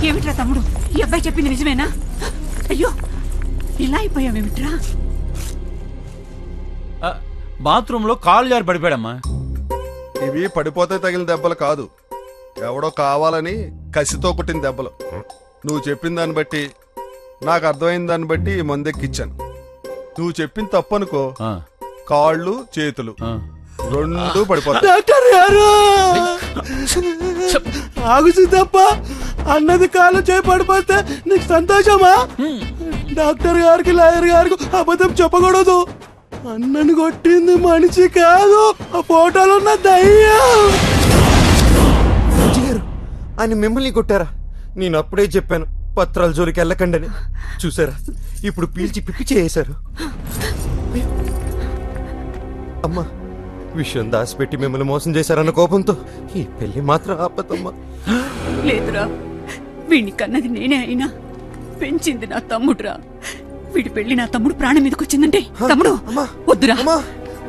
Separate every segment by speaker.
Speaker 1: ఏమిట్రా తమ్ముడు, ఈ అబ్బాయి చెప్పింది నిజమేనా? అయ్యో, ఇలా అయిపోయావేమిట్రా?
Speaker 2: బాత్రూంలో కాలు జారి పడిపోయాడమ్మా.
Speaker 3: ఇవి పడిపోతే తగిలిన దెబ్బలు కాదు, ఎవడో కావాలని కసితో కొట్టిన దెబ్బలు. నువ్వు చెప్పిన దాన్ని బట్టి, నాకు అర్థమైన దాన్ని బట్టి ఈ మందెక్కిచ్చాను. నువ్వు చెప్పిన తప్పనుకో, కాళ్ళు చేతులు రెండు పడిపోతాయి.
Speaker 4: డాక్టర్ గారు ఆగు సిద్ధప్ప, అన్నది కాలు చేయి పడిపోతే నీకు సంతోషమా? డాక్టర్ గారికి లాయర్ గారికి అబద్ధం చెప్పకూడదు. అన్నను కొట్టింది మనిషి కాదు, ఆ ఫోటోలో ఉన్న దయ్యం.
Speaker 5: ఆయన మిమ్మల్ని కొట్టారా? నేను అప్పుడే చెప్పాను పత్రాల జోలికి వెళ్ళకండి అని. చూసారా, ఇప్పుడు పీల్చి పిప్పి చేశారు. అమ్మా, విషయం దాచిపెట్టి మిమ్మల్ని మోసం చేశారన్న కోపంతో ఈ పెళ్లి మాత్రం ఆపదమ్మా.
Speaker 1: లేదురా, వీడిని కన్నది నేనే అయినా పెంచింది నా తమ్ముడురా. వీడి పెళ్లి నా తమ్ముడు ప్రాణం మీదకి వచ్చిందంటే, తమ్ముడు వద్దురా,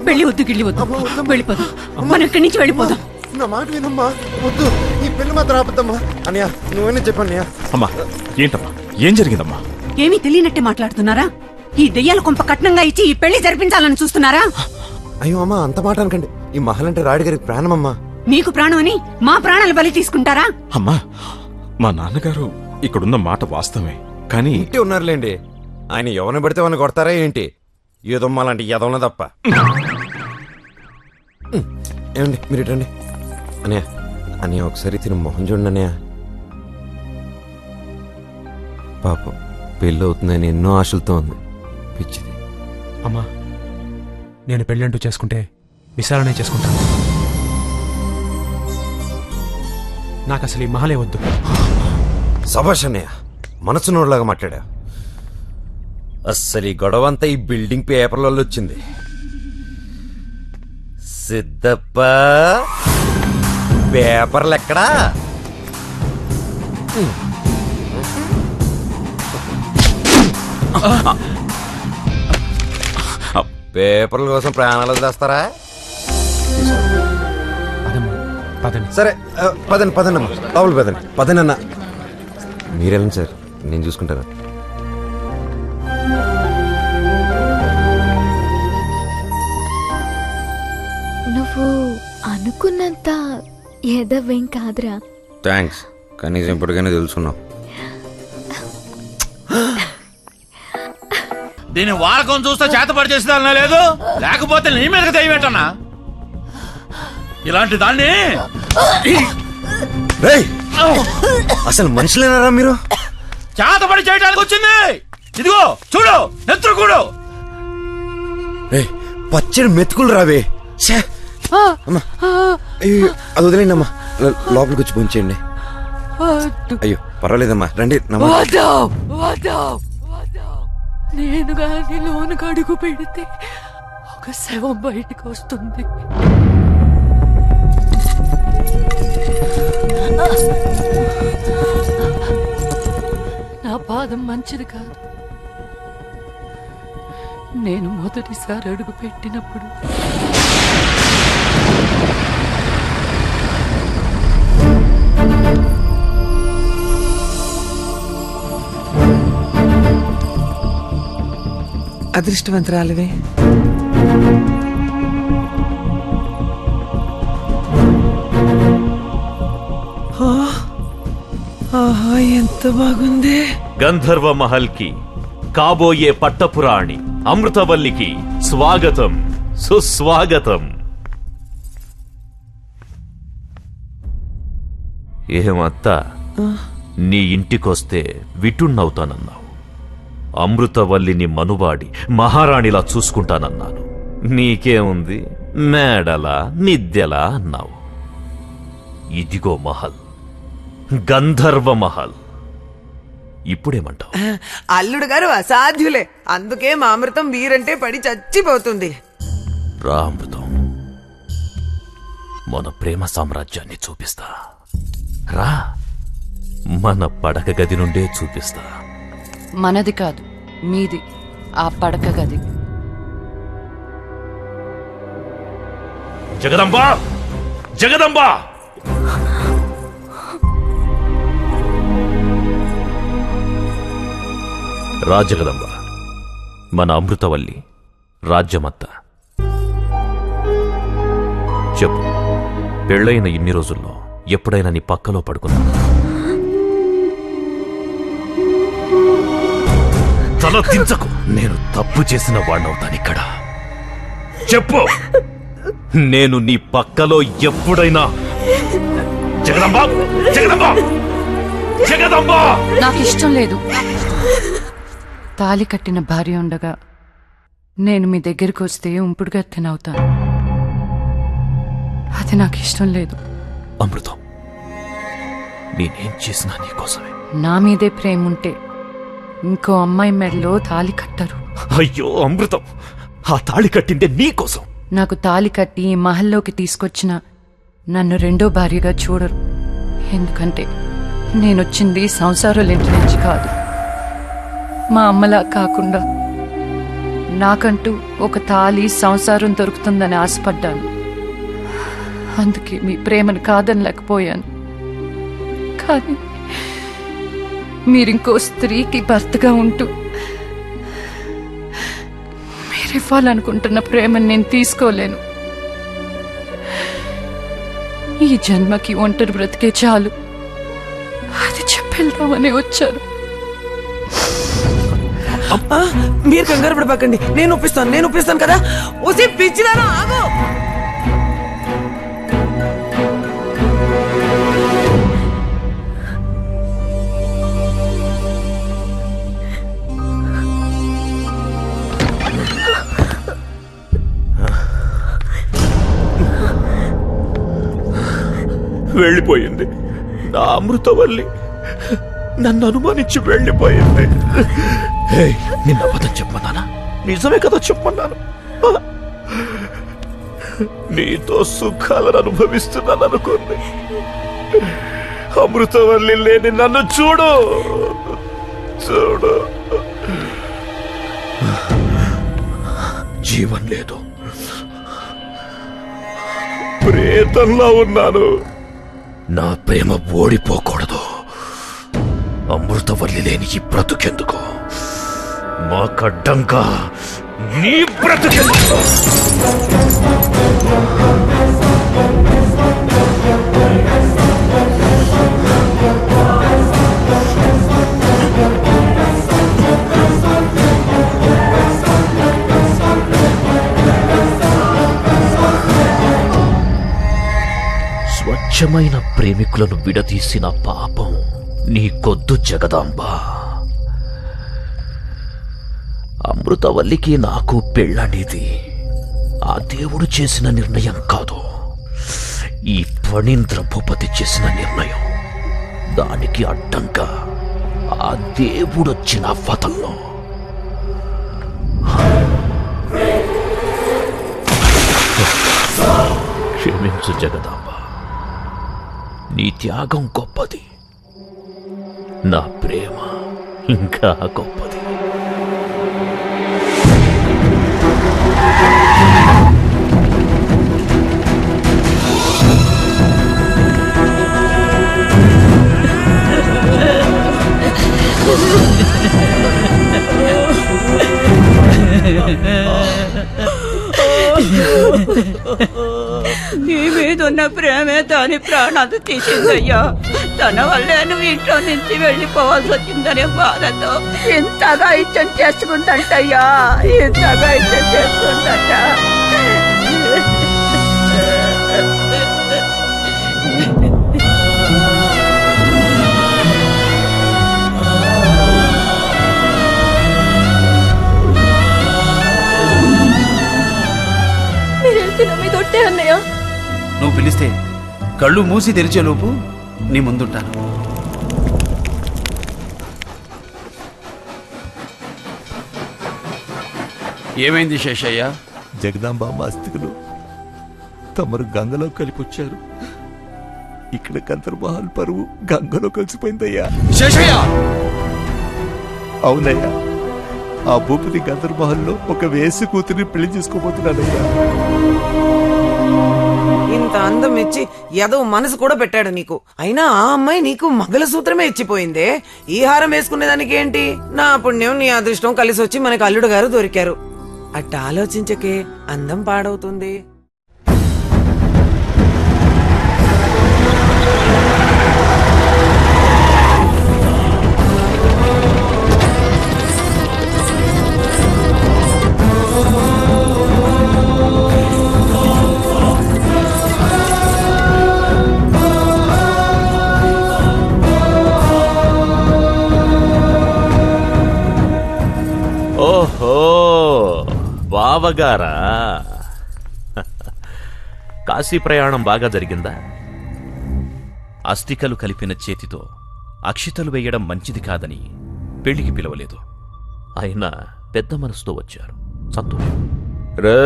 Speaker 1: పెళ్లి వద్దు, గిళ్ళి వద్దు, వెళ్ళిపోదాం. మనం ఇక్కడి నుంచి వెళ్ళిపోదాం.
Speaker 5: నా మాట వినమ్మా, వద్దు, ఈ పెళ్లి మాత్రం ఆపద్దమ్మా. అన్నయ్య, నువ్వేనా చెప్పన్నయ్య.
Speaker 6: అమ్మా, ఏంటమ్మా, ఏం జరిగిందమ్మా?
Speaker 1: ఏమీ తెలియనట్టే మాట్లాడుతున్నారా? ఈ దెయ్యాల కొంప కట్నంగా ఇచ్చి ఈ పెళ్లి జరిపించాలని చూస్తున్నారా?
Speaker 5: అయ్యో అమ్మా, అంత మాట అనకండి. ఈ మహల్ అంటే రాయుడు గారికి ప్రాణమమ్మా.
Speaker 1: మీకు ప్రాణం అని మా ప్రాణాలు బలి తీసుకుంటారా?
Speaker 6: అమ్మా, మా నాన్నగారు ఇక్కడున్న మాట వాస్తవమే, కానీ
Speaker 5: ఇంటి ఉన్నారులేండి. ఆయన ఎవరిని పడితే వాళ్ళని కొడతారా ఏంటి? ఏదమ్మా లాంటి ఎదవన తప్ప. ఏమండి, మీరు ఇటండి. అన్నయ్య, అన్నయ్య ఒకసారి తిని మొహం చూడండి అన్నయ్య. పాపం పెళ్ళి అవుతుందని ఎన్నో ఆశలతో ఉంది, పిచ్చిది.
Speaker 4: అమ్మా, నేను పెళ్ళంటూ చేసుకుంటే విశాలనే చేసుకుంటాను. నాకు అసలు ఈ మహలే వద్దు.
Speaker 5: సభాష్ అన్నయ్య, మనసు నోడులాగా మాట్లాడా. అస్సలు ఈ గొడవ అంతా ఈ బిల్డింగ్ పేపర్లలో వచ్చింది. సిద్ధప్ప, పేపర్లు ఎక్కడా? పేపర్ల కోసం ప్రాణాలు వదిలేస్తారా? సరే, పదండి పదండి, లోపల పదండి. పదండి అన్న, మీరెళ్ళండి సార్, నేను చూసుకుంటాను.
Speaker 7: నువ్వు అనుకున్నంత ఎదవేం కాదురా.
Speaker 5: థ్యాంక్స్, కనీసం ఇప్పటికైనా తెలుసుకున్నావు.
Speaker 2: దీన్ని వారకం చూస్తే చేతపడి చేసేదాన్నా లేదు, లేకపోతే నీ మీదకి దయవేటన్నా. ఇలాంటి దాన్ని
Speaker 5: అసలు మనుషులేనారా మీరు?
Speaker 2: చేతపడి చేయడానికి వచ్చింది. ఇదిగో చూడు, నెత్తురుకూడు.
Speaker 5: పచ్చడి మెతుకులు రావే. అమ్మా, అది వదిలేండి అమ్మా, లోపలికి వచ్చి పోంచేయండి. అయ్యో పర్వాలేదమ్మా, రండి.
Speaker 1: నేను గాని లోనకు అడుగు పెడితే ఒక శవం బయటకు వస్తుంది. నా పాదం మంచిది కాదు. నేను మొదటిసారి అడుగు పెట్టినప్పుడు
Speaker 8: అదృష్టవంతురాలివే. ఎంత బాగుంది.
Speaker 9: గంధర్వ మహల్ కి కాబోయే పట్టపురాణి అమృతవల్లికి స్వాగతం, సుస్వాగతం. ఏమత్తా, నీ ఇంటికొస్తే విటున్నవుతానన్నావు. అమృతవల్లిని మనువాడి మహారాణిలా చూసుకుంటానన్నాను. నీకేముంది, మేడలా నిద్దెలా అన్నావు. ఇదిగో మహల్, గంధర్వ మహల్. ఇప్పుడేమంటావు?
Speaker 8: అల్లుడు గారు అసాధ్యులే, అందుకే మా అమృతం వీరంటే పడి చచ్చిపోతుంది.
Speaker 9: రా అమృతం, మన ప్రేమ సామ్రాజ్యాన్ని చూపిస్తా. రా, మన పడక గది నుండే చూపిస్తా.
Speaker 10: మనది కాదు, మీది ఆ పడక గది.
Speaker 9: జగదంబా, జగదంబా! రాజగదంబ, మన అమృతవల్లి రాజ్యమంతా. చెప్పు, పెళ్ళైన ఇన్ని రోజుల్లో ఎప్పుడైనా నీ పక్కలో పడుకున్నా? తల దించకు. నేను తప్పు చేసిన వాణ్ణవుతాను ఇక్కడ. చెప్పు, నేను నీ పక్కలో ఎప్పుడైనా? జగదంబ, జగదంబ, జగదంబ!
Speaker 10: నాకు ఇష్టం లేదు. తాలి కట్టిన భార్య ఉండగా నేను మీ దగ్గరికి వస్తే ఉంపుడుగా తినవుతాను. అది నాకు ఇష్టం లేదు.
Speaker 9: అమృతం, నేనేం చేసినా నీకోసమే.
Speaker 10: నా మీదే ప్రేమ ఉంటే ఇంకో అమ్మాయి మెడలో తాలి కట్టరు.
Speaker 9: అయ్యో అమృతం, ఆ తాళి కట్టిందే నీకోసం.
Speaker 10: నాకు తాలి కట్టి ఈ మహల్లోకి తీసుకొచ్చిన నన్ను రెండో భార్యగా చూడరు. ఎందుకంటే నేనొచ్చింది సంసారాలింటి నుంచి కాదు. మా అమ్మలా కాకుండా నాకంటూ ఒక తాలి సంసారం దొరుకుతుందని ఆశపడ్డాను. అందుకే మీ ప్రేమను కాదనలేకపోయాను. కానీ మీరింకో స్త్రీకి భర్తగా ఉంటూ మీరివ్వాలనుకుంటున్న ప్రేమను నేను తీసుకోలేను. ఈ జన్మకి ఒంటరి బ్రతికే చాలు, అది చెప్పేద్దామని వచ్చాను.
Speaker 8: మీరు కంగారు పడబాకండి, నేను ఒప్పిస్తాను కదా. ఓసి పిచ్చిదానా, ఆగు.
Speaker 9: వెళ్ళిపోయింది నా అమృతవల్లి, నన్ను అనుమానించి వెళ్ళిపోయింది. నిన్న అబద్ధం చెప్పమన్నానా? నిజమే కదా చెప్పమన్నాను. నీతో సుఖాలను అనుభవిస్తున్నాను అనుకుంది. అమృతవల్లి లేని నన్ను చూడు చూడు, జీవం లేదు, ప్రేతంలా ఉన్నాను. నా ప్రేమ ఓడిపోకూడదు. అమృతవల్లి లేని ఈ బ్రతుకెందుకు? మాకడ్డంగా నీ బ్రతుకెందుకు? స్వచ్ఛమైన ప్రేమికులను విడదీసిన పాపం నీకొద్దు జగదాంబ. అమృతవల్లికి నాకు పెళ్ళనేది ఆ దేవుడు చేసిన నిర్ణయం కాదు, ఈ ఫణీంద్ర భూపతి చేసిన నిర్ణయం. దానికి అడ్డంగా ఆ దేవుడొచ్చిన వదల్లో. క్షమించు జగదాంబ, నీ త్యాగం గొప్పది, నా ప్రేమ ఇంకా గొప్పది.
Speaker 1: నీ మీదున్న ప్రేమే దాని ప్రాణాలు తీసిందయ్యా. తన వల్లే నువ్వు ఇంట్లో నుంచి వెళ్ళిపోవాల్సి వచ్చిందనే బాధతో ఇంతగా ఇచ్చం చేసుకుందంటయ్యా, ఇంతగా ఇచ్చం చేసుకుందంట.
Speaker 7: అన్నయ్య,
Speaker 2: నువ్వు పిలిస్తే కళ్ళు మూసి తెరిచేలోపు నీ ముందుంటాను. ఏమైంది శేషయ్య?
Speaker 4: జగదాంబ అస్థికులు తమరు గంగలో కలిపొచ్చారు. ఇక్కడ గంధర్వమహల్ పరువు గంగలో కలిసిపోయిందయ్యా.
Speaker 2: శేషయ్య!
Speaker 4: అవునయ్యా, ఆ భూపతి గంధర్వమహల్లో ఒక వేసి కూతురిని పెళ్లి చేసుకోబోతున్నాడయ్యా.
Speaker 8: ఇంత అందం ఇచ్చి ఏదో మనసు కూడా పెట్టాడు నీకు. అయినా ఆ అమ్మాయి నీకు మంగళసూత్రమే ఇచ్చిపోయిందే. ఈ హారం వేసుకునేదానికి ఏంటి? నా పుణ్యం నీ అదృష్టం కలిసి వచ్చి మనకి అల్లుడు గారు దొరికారు. అట్ట ఆలోచించకే, అందం పాడవుతుంది.
Speaker 9: ఓహో, బావగారా. కాశీ ప్రయాణం బాగా జరిగిందా? అస్థికలు కలిపిన చేతితో అక్షితలు వేయడం మంచిది కాదని పెళ్లికి పిలవలేదు. అయినా పెద్ద మనసుతో వచ్చారు, సంతోషం. రే,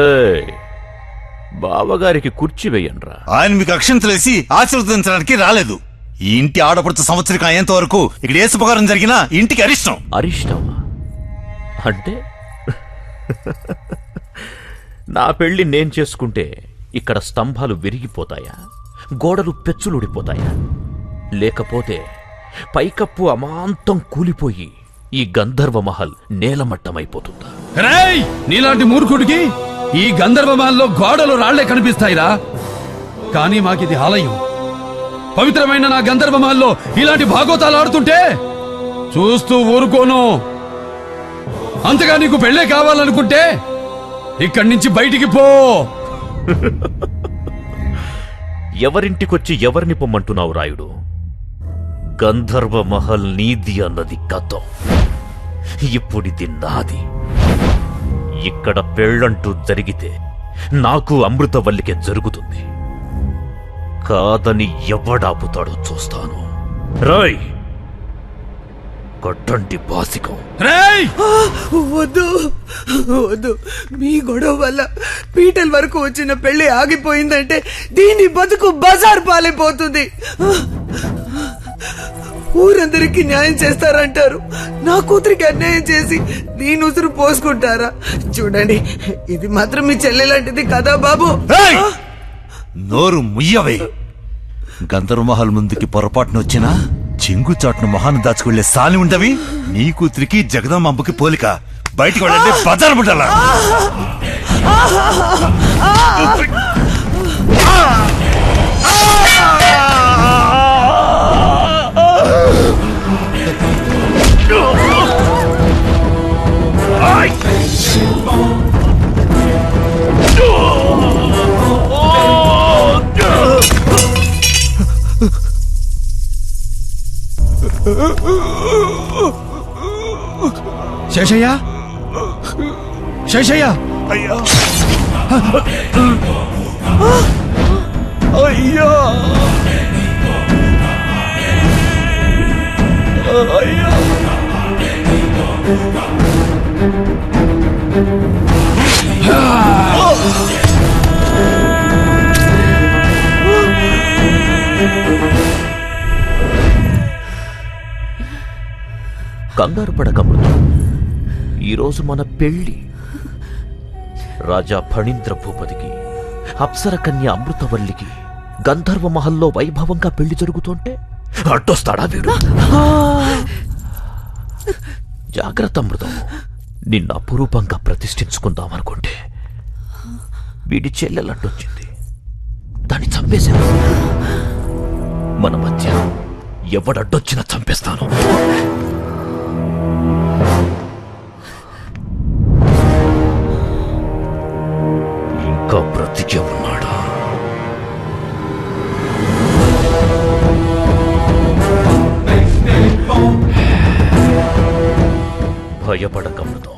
Speaker 9: బావగారికి కుర్చీ వేయండ్రా.
Speaker 2: ఆయన మీకు అక్షంతలేసి ఆశీర్వదించడానికి రాలేదు. ఈ ఇంటి ఆడపడుతు సంవత్సరం అయ్యేంత వరకు ఇక్కడ ఏ శుభకారం జరిగినా ఇంటికి అరిష్టం.
Speaker 9: అరిష్టమా అంటే? నా పెళ్లి నేను చేసుకుంటే ఇక్కడ స్తంభాలు విరిగిపోతాయా, గోడలు పెచ్చులుడిపోతాయా? లేకపోతే పైకప్పు అమాంతం కూలిపోయి ఈ గంధర్వ మహల్ నేలమట్టమైపోతుందా?
Speaker 11: రేయ్, నీలాంటి మూర్ఖుడికి ఈ గంధర్వ మహల్లో గోడలు రాళ్లే కనిపిస్తాయిరా. కానీ మాకిది ఆలయం. పవిత్రమైన నా గంధర్వ మహల్లో ఇలాంటి భాగోతాలు ఆడుతుంటే చూస్తూ ఊరుకోను. అంతగా నీకు పెళ్ళే కావాలనుకుంటే ఇక్కడి నుంచి బయటికి పో.
Speaker 9: ఎవరింటికొచ్చి ఎవరిని పొమ్మంటున్నావు రాయుడు? గంధర్వ మహల్ నీది అన్నది గతం. ఇప్పుడిది నాది. ఇక్కడ పెళ్ళంటూ జరిగితే నాకు అమృతవల్లికే జరుగుతుంది. కాదని ఎవడాపుతాడో చూస్తాను. రాయ్, కొట్టండి బాసికం.
Speaker 8: వద్దు వద్దు, మీ గొడవ వల్ల పీటల వరకు వచ్చిన పెళ్లి ఆగిపోయిందంటే దీని బతుకు బజార్ పాలైపోతుంది. ఊరందరికీ న్యాయం చేస్తారంటారు, నా కూతురికి అన్యాయం చేసి దీని ఉసురు పోసుకుంటారా? చూడండి, ఇది మాత్రం మీ చెల్లెలాంటిది కదా బాబు.
Speaker 2: నోరు ముయ్యవే. గంధర్వమహల్ ముందుకి పొరపాటున వచ్చినా చెంగుచాటును మొహాన్ని దాచుకుళ్లే సాలి ఉండవి. నీ కూతురికి జగదమ్మకి పోలిక. బయటికి వెళ్ళండి, బజారు పుట్టాల.
Speaker 11: శేషయ్య, శేషయ్య,
Speaker 2: అయ్యా,
Speaker 11: అయ్యా, అయ్యా.
Speaker 9: కంగారు పడకమృతం. ఈరోజు మన పెళ్లి. రాజా ఫణీంద్ర భూపతికి, అప్సర కన్య అమృతవల్లికి గంధర్వ మహల్లో వైభవంగా పెళ్లి జరుగుతుంటే అడ్డొస్తాడా వీడు? జాగ్రత్త అమృతం. నిన్ను అపురూపంగా ప్రతిష్ఠించుకుందామనుకుంటే వీడి చెల్లెలడ్డొచ్చింది. దాన్ని చంపేశాను. మన మధ్య ఎవడడ్డొచ్చినా చంపేస్తాను. ఇంకా బ్రతికే ఉన్నాడా? భయపడకమృతం.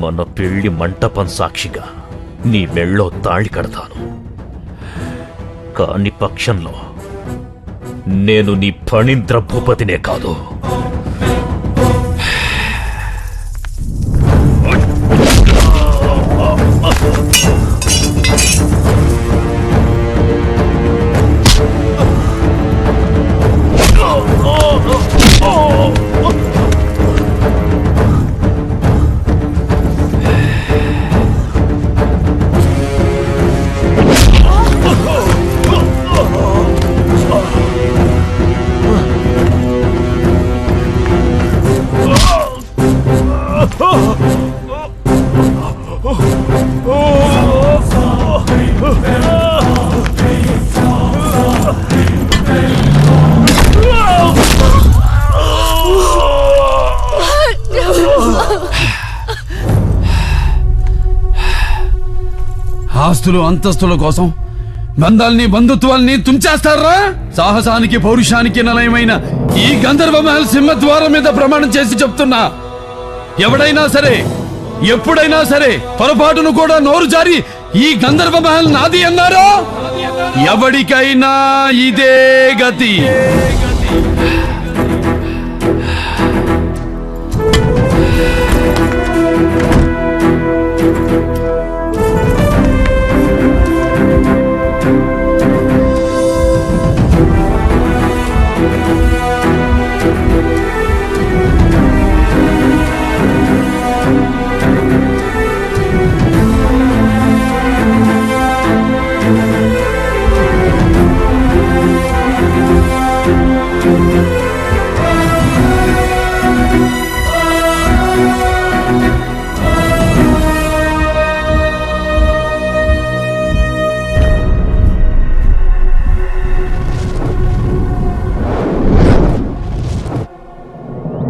Speaker 9: మన పెళ్లి మంటపం సాక్షిగా నీ మెళ్ళో తాళి కడతాను. కాని పక్షంలో నేను నీ ఫణీంద్ర భూపతినే కాదు,
Speaker 11: ఆస్తులు అంతస్తుల కోసం బంధాల్ని బంధుత్వాల్ని తుంచేస్తారా? సాహసానికి పౌరుషానికి నిలయమైన ఈ గంధర్వ మహల్ సింహద్వారం మీద ప్రమాణం చేసి చెప్తున్నా, ఎవడైనా సరే ఎప్పుడైనా సరే పొరపాటును కూడా నోరు జారి ఈ గంధర్వ మహల్ నాది అన్నారో ఎవడికైనా ఇదే గతి.